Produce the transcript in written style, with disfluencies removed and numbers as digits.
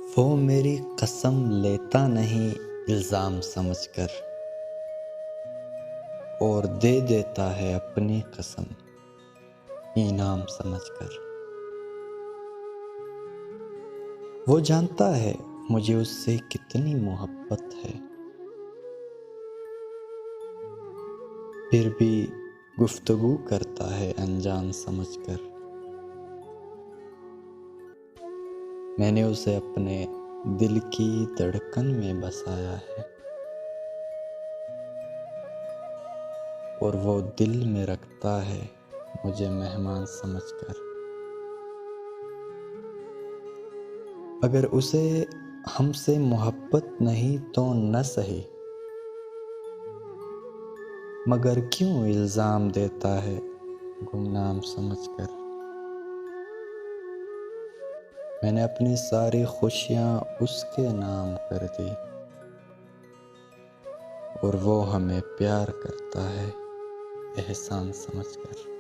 वो मेरी कसम लेता नहीं इल्ज़ाम समझकर और दे देता है अपनी कसम इनाम समझकर। वो जानता है मुझे उससे कितनी मोहब्बत है, फिर भी गुफ्तगू करता है अनजान समझकर। मैंने उसे अपने दिल की धड़कन में बसाया है और वो दिल में रखता है मुझे मेहमान समझकर। अगर उसे हमसे मोहब्बत नहीं तो न सही, मगर क्यों इल्ज़ाम देता है गुमनाम समझकर। मैंने अपनी सारी खुशियाँ उसके नाम कर दी और वो हमें प्यार करता है एहसान समझकर।